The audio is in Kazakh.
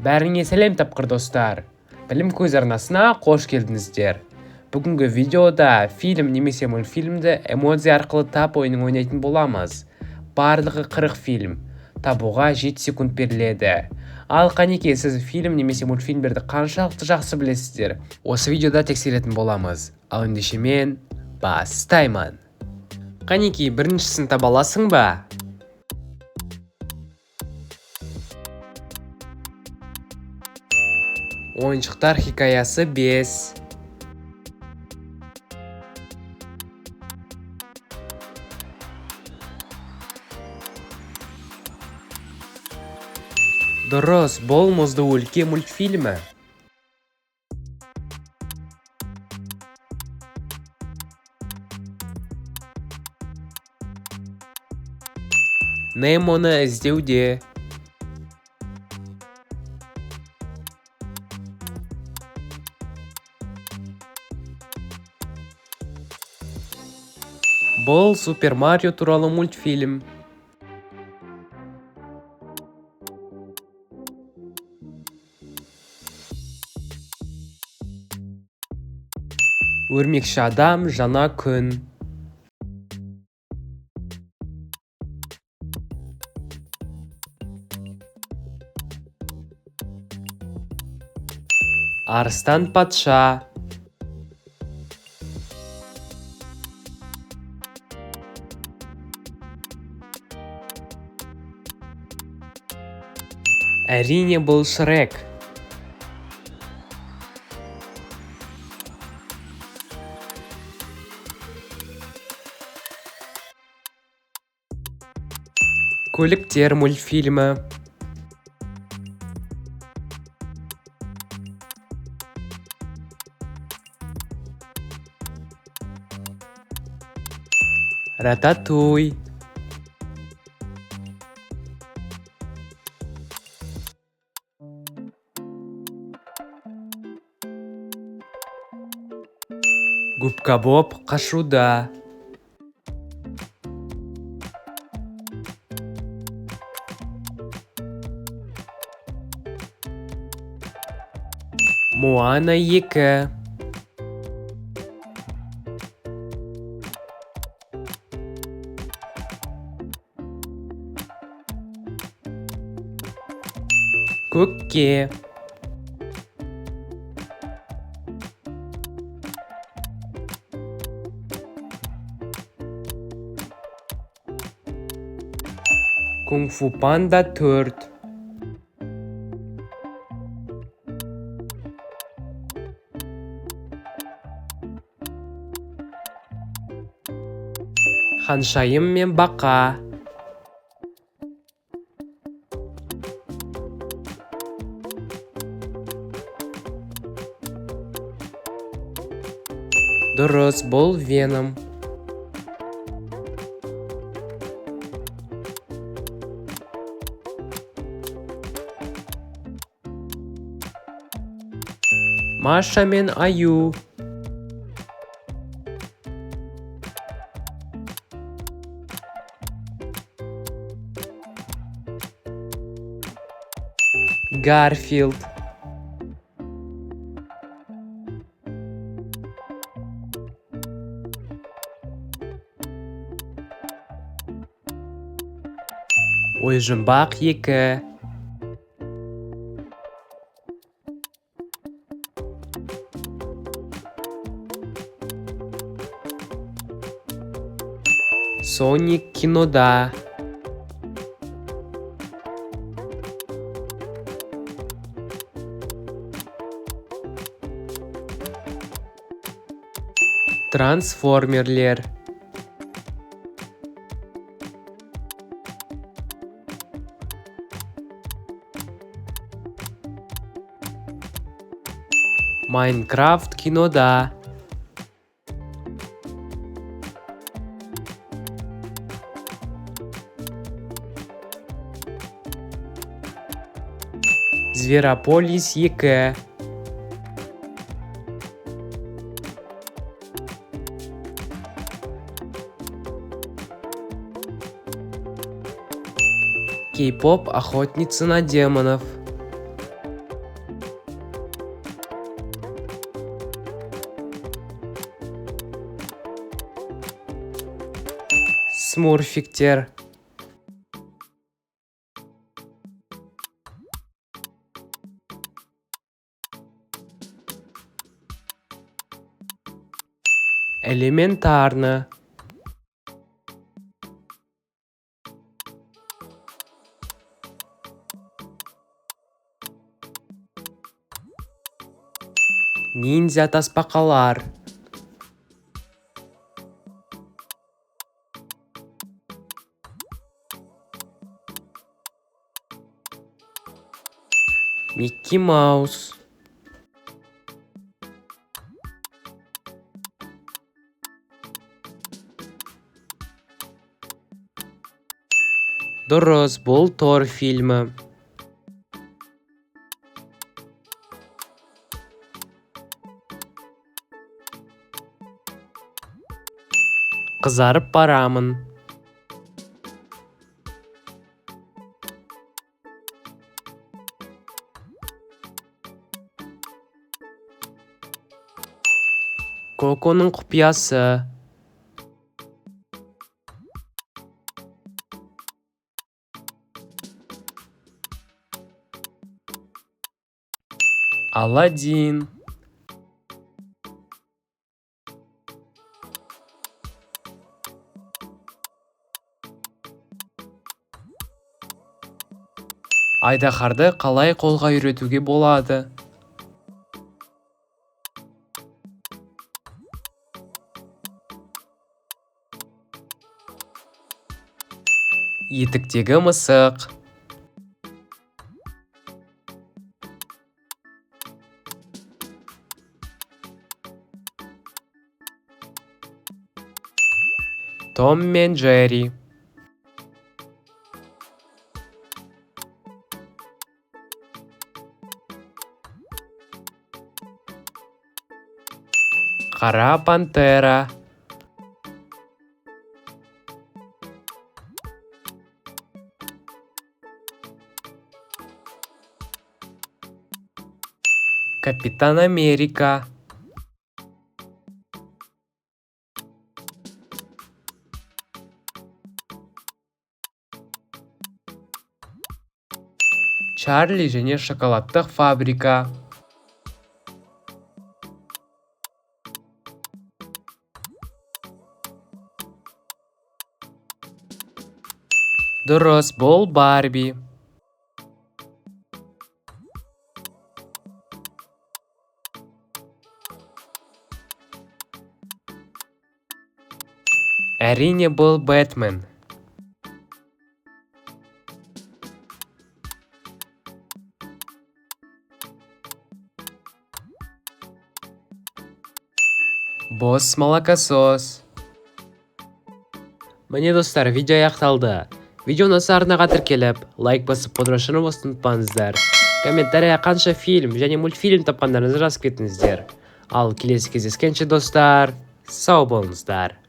Бәріңе сәлем тапқыр достар. Білім көз арнасына қош келдіңіздер. Бүгінгі видеода фильм немесе мультфильмді эмодзи арқылы тап ойынын ойнайтын боламыз. Барлығы 40 фильм. Табуға 7 секунд беріледі. Ал қанеке, сіз фильм немесе мультфильмдерді қаншалықты жақсы білесіздер? Осы видеода тексеретін боламыз. Ал ендеше мен бастаймын. Қанеке, біріншісін таба аласың ба? Ойыншықтар хикаясы 5. Дұрыс, бұл мұзды өлке мультфильмі. Немоны іздеуде. Бұл Супер Марио туралы мультфильм. Өрмекші адам, жаңа күн. Арыстан патша. Әрине, бұл Шрек. Көліктер мультфильмі. Рататуй. Губка Боб қашуда. Моана 2. Көкке. Кунг-фу панда 4. Ханшайым мен бақа. Дұрыс, бұл Веном. Маша мен Аю. Гарфилд. Ой-жұмбақ 2. Соник кинода. Трансформерлер. Майнкрафт кинода. Зверополис 2. Кей-поп охотница на демонов. Смурфиктер. Элементарно. Ниндзя тасбакалар. Микки Маус. Дұрыс, бұл Тор фильмі. Қызарып барамын. Коконың құпиясы. Аладдин. Айдаһарды қалай қолға үйретуге болады? Етіктегі мысық. Том мен Джерри. Қара пантера. Капитан Америка. Чарли және шоколадтық фабрика. Дұрыс, бұл Барби. Әрине, бұл Бэтмен. Босс молокосос. Міне достар, видео аяқталды. Видеоны арнаға тіркеліп, лайк басып қоңыраушыны басуды ұмытпаңыздар. Комментария қанша фильм және мультфильм тапқандарыңызды жазып кетіңіздер. Ал келесі кездескенше достар, сау болыңыздар.